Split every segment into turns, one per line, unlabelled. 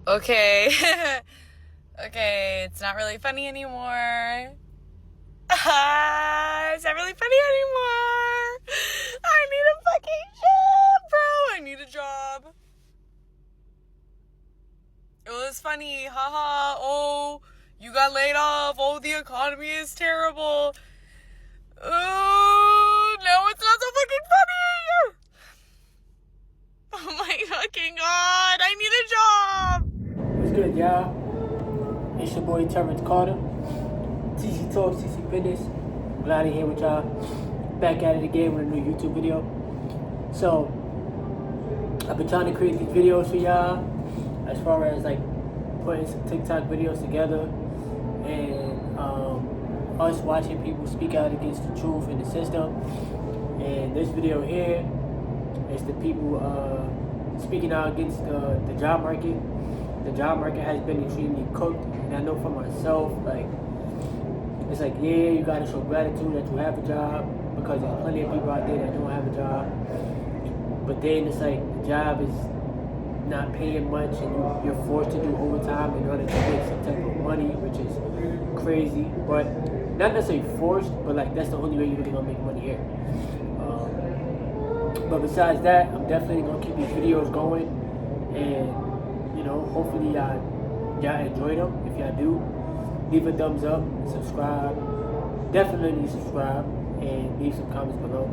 Okay. Okay, it's not really funny anymore. It's not really funny anymore. I need a fucking job, bro. I need a job. It was funny. Haha. Oh, you got laid off. Oh, the economy is terrible. Oh, no, it's not so fucking funny. Oh my fucking god. I need a job.
What's good, y'all? It's your boy Terrence Carter. TC Talk, TC Fitness. Glad to here with y'all. Back at it again with a new YouTube video. So, I've been trying to create these videos for y'all as far as like putting some TikTok videos together and us watching people speak out against the truth in the system. And this video here is the people speaking out against the job market. The job market has been extremely cooked, and I know for myself, like, it's like, yeah, you gotta show gratitude that you have a job, because there's plenty of people out there that don't have a job. But then it's like, the job is not paying much, and you're forced to do overtime in order to make some type of money, which is crazy. But not necessarily forced, but like, that's the only way you're really gonna make money here. But besides that, I'm definitely gonna keep these videos going, and you know, hopefully y'all enjoy them. If y'all do, leave a thumbs up, subscribe. Definitely subscribe and leave some comments below.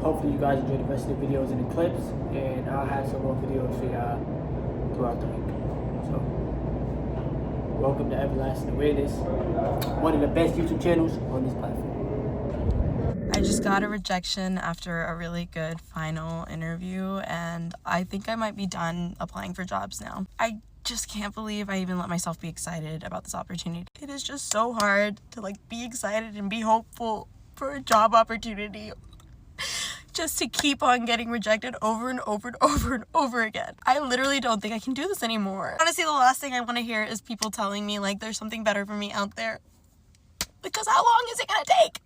Hopefully you guys enjoy the rest of the videos and the clips, and I'll have some more videos for y'all throughout the week. So, welcome to Everlasting Awareness, one of the best YouTube channels on this platform.
I just got a rejection after a really good final interview, and I think I might be done applying for jobs now. I just can't believe I even let myself be excited about this opportunity. It is just so hard to like be excited and be hopeful for a job opportunity just to keep on getting rejected over and over and over and over again. I literally don't think I can do this anymore. Honestly, the last thing I want to hear is people telling me like there's something better for me out there, because how long is it gonna take?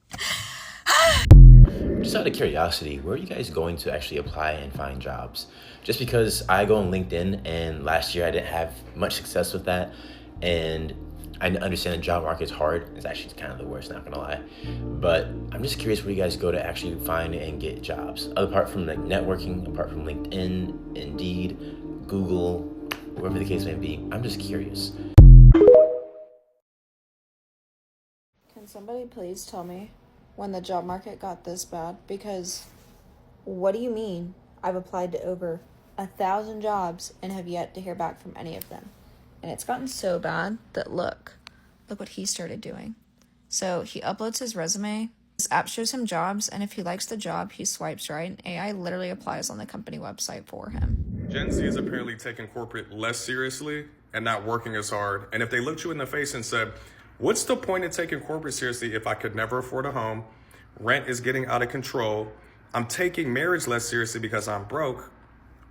Just out of curiosity, where are you guys going to actually apply and find jobs? Just because I go on LinkedIn, and last year I didn't have much success with that, and I understand the job market's hard. It's actually kind of the worst, not gonna lie. But I'm just curious where you guys go to actually find and get jobs. Apart from like networking, apart from LinkedIn, Indeed, Google, wherever the case may be. I'm just curious.
Can somebody please tell me when the job market got this bad? Because what do you mean I've applied to over 1,000 jobs and have yet to hear back from any of them? And it's gotten so bad that look what he started doing. So he uploads his resume, this app shows him jobs, and if he likes the job, he swipes right, and AI literally applies on the company website for him.
Gen Z is apparently taking corporate less seriously and not working as hard. And if they looked you in the face and said, what's the point of taking corporate seriously if I could never afford a home? Rent is getting out of control. I'm taking marriage less seriously because I'm broke.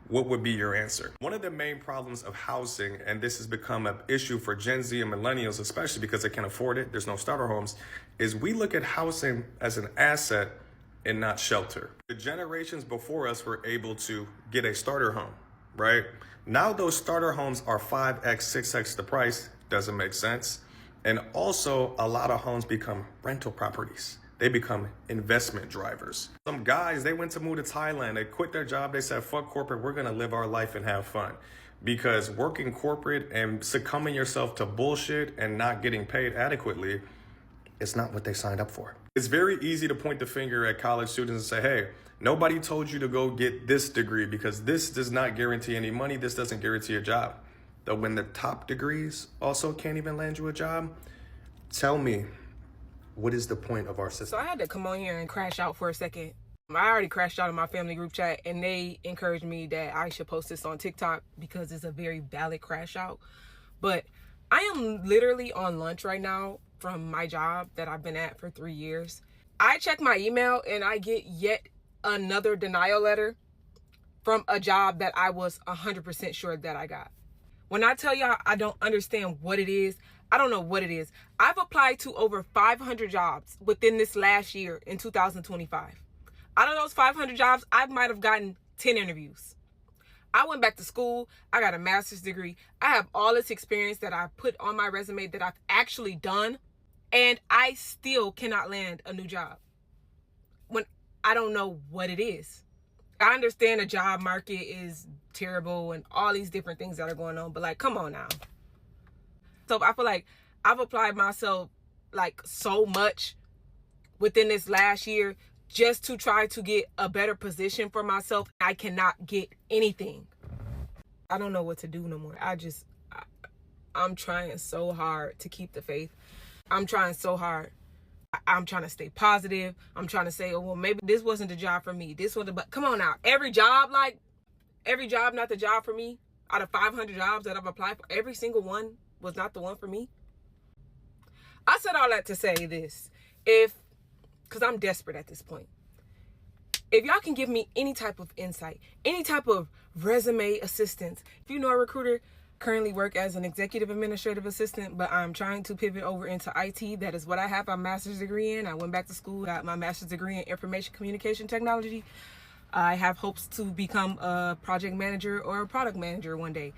What would be your answer? One of the main problems of housing, and this has become an issue for Gen Z and millennials, especially because they can't afford it, there's no starter homes, is we look at housing as an asset and not shelter. The generations before us were able to get a starter home, right? Now those starter homes are 5x, 6x the price. Doesn't make sense. And also, a lot of homes become rental properties. They become investment drivers. Some guys, they went to move to Thailand. They quit their job. They said, fuck corporate. We're going to live our life and have fun. Because working corporate and succumbing yourself to bullshit and not getting paid adequately is not what they signed up for. It's very easy to point the finger at college students and say, hey, nobody told you to go get this degree because this does not guarantee any money. This doesn't guarantee a job. Though when the top degrees also can't even land you a job, tell me, what is the point of our system?
So I had to come on here and crash out for a second. I already crashed out in my family group chat, and they encouraged me that I should post this on TikTok because it's a very valid crash out. But I am literally on lunch right now from my job that I've been at for 3 years. I check my email and I get yet another denial letter from a job that I was 100% sure that I got. When I tell y'all I don't understand what it is, I don't know what it is. I've applied to over 500 jobs within this last year in 2025. Out of those 500 jobs, I might have gotten 10 interviews. I went back to school. I got a master's degree. I have all this experience that I put on my resume that I've actually done, and I still cannot land a new job when I don't know what it is. I understand the job market is terrible and all these different things that are going on, but like, come on now. So I feel like I've applied myself like so much within this last year just to try to get a better position for myself. I cannot get anything. I don't know what to do no more. I'm trying so hard to keep the faith. I'm trying so hard. I'm trying to stay positive. I'm trying to say, oh, well, maybe this wasn't the job for me. This wasn't, but come on now. Every job not the job for me. Out of 500 jobs that I've applied for, every single one was not the one for me. I said all that to say this. Because I'm desperate at this point. If y'all can give me any type of insight, any type of resume assistance. If you know a recruiter, currently work as an executive administrative assistant, but I'm trying to pivot over into IT. That is what I have my master's degree in. I went back to school, got my master's degree in information communication technology. I have hopes to become a project manager or a product manager one day.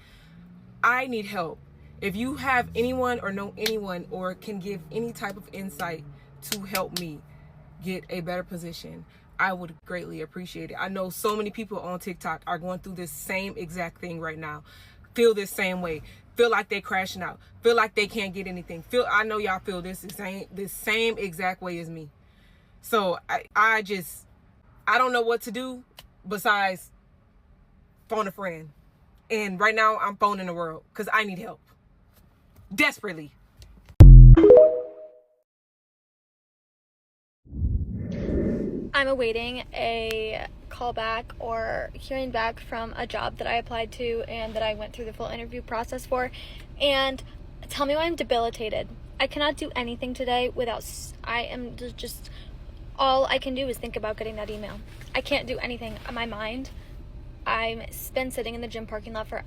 I need help. If you have anyone or know anyone or can give any type of insight to help me get a better position, I would greatly appreciate it. I know so many people on TikTok are going through this same exact thing right now. Feel this same way. Feel like they're crashing out. Feel like they can't get anything. I know y'all feel this same exact way as me. So I don't know what to do besides phone a friend. And right now I'm phoning the world because I need help. Desperately.
I'm awaiting a callback or hearing back from a job that I applied to and that I went through the full interview process for. And tell me why I'm debilitated. I cannot do anything today without, all I can do is think about getting that email. I can't do anything. My mind, I've been sitting in the gym parking lot for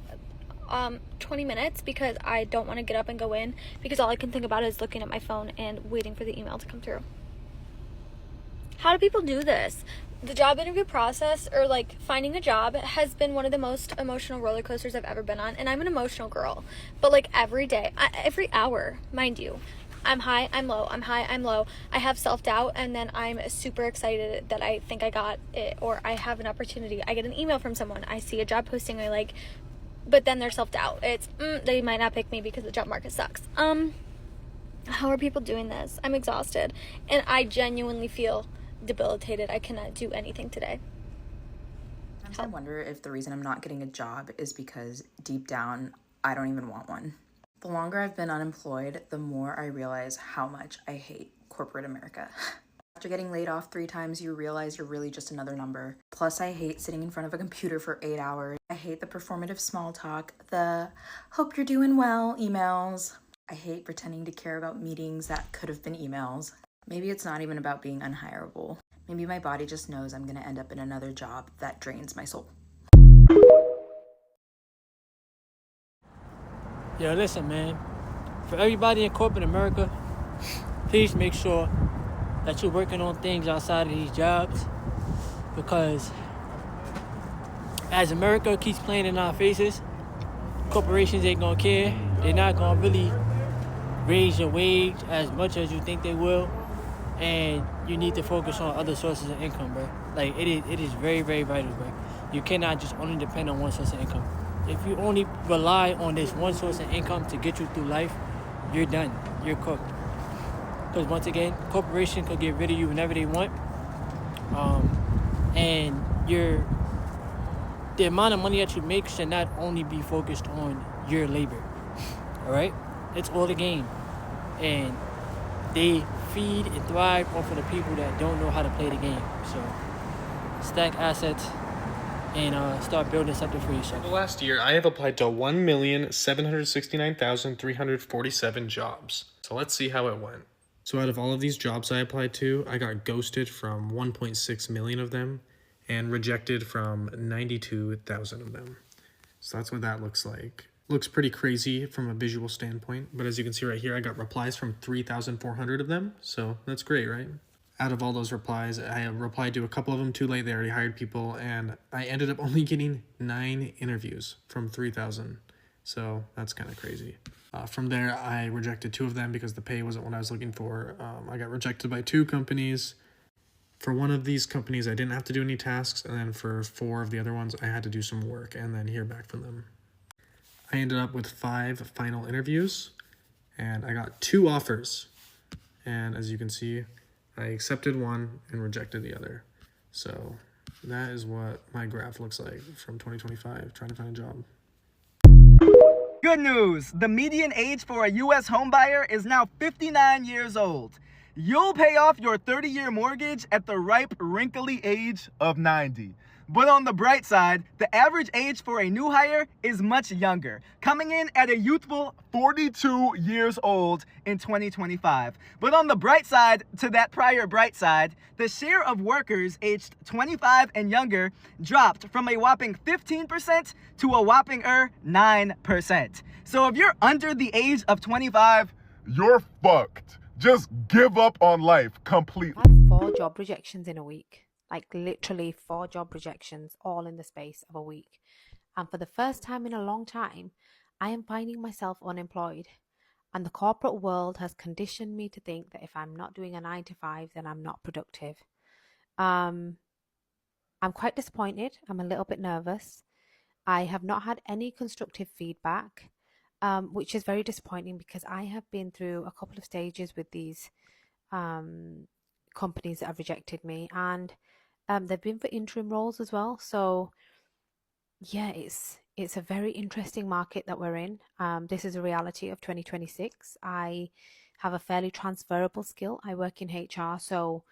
20 minutes because I don't want to get up and go in because all I can think about is looking at my phone and waiting for the email to come through. How do people do this? The job interview process or like finding a job has been one of the most emotional roller coasters I've ever been on, and I'm an emotional girl, but like every day, every hour, mind you, I'm high, I'm low, I'm high, I'm low. I have self-doubt, and then I'm super excited that I think I got it or I have an opportunity. I get an email from someone, I see a job posting I like, but then there's self-doubt. It's they might not pick me because the job market sucks. How are people doing this? I'm exhausted, and I genuinely feel debilitated. I cannot do anything today.
I wonder if the reason I'm not getting a job is because deep down I don't even want one. The longer I've been unemployed, the more I realize how much I hate corporate America. After getting laid off 3 times, you realize you're really just another number. Plus, I hate sitting in front of a computer for 8 hours. I hate the performative small talk, the hope you're doing well emails. I hate pretending to care about meetings that could have been emails. Maybe it's not even about being unhireable. Maybe my body just knows I'm gonna end up in another job that drains my soul.
Yo, listen, man. For everybody in corporate America, please make sure that you're working on things outside of these jobs, because as America keeps playing in our faces, corporations ain't gonna care. They're not gonna really raise your wage as much as you think they will. And you need to focus on other sources of income, bro. Like, it is very, very vital, bro. You cannot just only depend on one source of income. If you only rely on this one source of income to get you through life, you're done. You're cooked. Because once again, corporations could get rid of you whenever they want. And the amount of money that you make should not only be focused on your labor. All right? It's all the game. And they feed and thrive off of the people that don't know how to play the game. So stack assets and start building something for yourself.
The last year, I have applied to 1,769,347 jobs. So let's see how it went. So out of all of these jobs I applied to, I got ghosted from 1.6 million of them and rejected from 92,000 of them. So that's what that looks like. Looks pretty crazy from a visual standpoint, but as you can see right here, I got replies from 3,400 of them, so that's great, right?
out of all those replies, I replied to a couple of them too late. They already hired people, and I ended up only getting 9 interviews from 3,000. So that's kind of crazy. From there, I rejected 2 of them because the pay wasn't what I was looking for. I got rejected by 2 companies. For one of these companies, I didn't have to do any tasks, and then for 4 of the other ones, I had to do some work and then hear back from them. I ended up with 5 final interviews, and I got 2 offers. And as you can see, I accepted one and rejected the other. So that is what my graph looks like from 2025, trying to find a job.
Good news! The median age for a U.S. homebuyer is now 59 years old. You'll pay off your 30-year mortgage at the ripe, wrinkly age of 90. But on the bright side, the average age for a new hire is much younger, coming in at a youthful 42 years old in 2025. But on the bright side to that prior bright side, the share of workers aged 25 and younger dropped from a whopping 15% to a whopping 9%. So if you're under the age of 25,
you're fucked. Just give up on life completely.
I had 4 job rejections in a week. Like literally 4 job rejections all in the space of a week. And for the first time in a long time, I am finding myself unemployed. And the corporate world has conditioned me to think that if I'm not doing a 9 to 5, then I'm not productive. I'm quite disappointed. I'm a little bit nervous. I have not had any constructive feedback, which is very disappointing because I have been through a couple of stages with these companies that have rejected me, and they've been for interim roles as well. So yeah, it's a very interesting market that we're in. This is a reality of 2026. I have a fairly transferable skill. I work in HR, so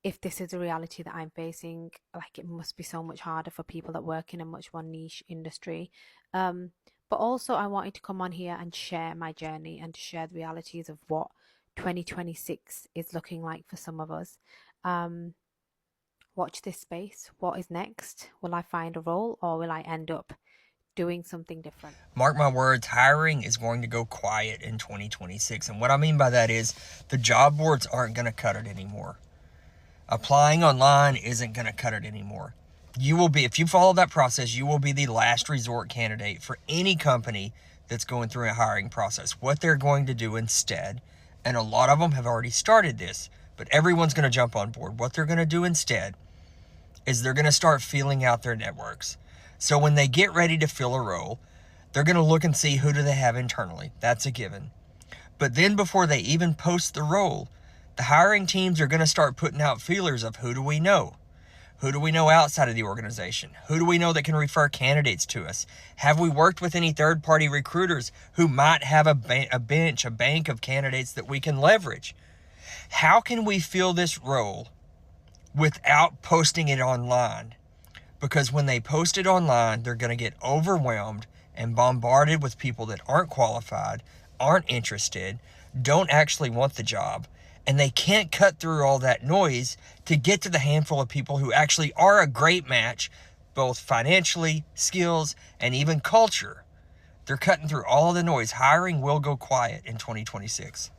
if this is a reality that I'm facing, like, it must be so much harder for people that work in a much more niche industry. But also I wanted to come on here and share my journey and to share the realities of what 2026 is looking like for some of us. Watch this space. What is next? Will I find a role, or will I end up doing something different?
Mark my words, hiring is going to go quiet in 2026. And what I mean by that is the job boards aren't going to cut it anymore. Applying online isn't going to cut it anymore. You will be, if you follow that process, you will be the last resort candidate for any company that's going through a hiring process. What they're going to do instead, and a lot of them have already started this, but everyone's going to jump on board. What they're going to do instead is they're going to start feeling out their networks. So when they get ready to fill a role, they're going to look and see who do they have internally. That's a given. But then before they even post the role, the hiring teams are going to start putting out feelers of who do we know? Who do we know outside of the organization? Who do we know that can refer candidates to us? Have we worked with any third-party recruiters who might have a bank of candidates that we can leverage? How can we fill this role without posting it online? Because when they post it online, they're going to get overwhelmed and bombarded with people that aren't qualified, aren't interested, don't actually want the job, and they can't cut through all that noise to get to the handful of people who actually are a great match, both financially, skills, and even culture. They're cutting through all the noise. Hiring will go quiet in 2026.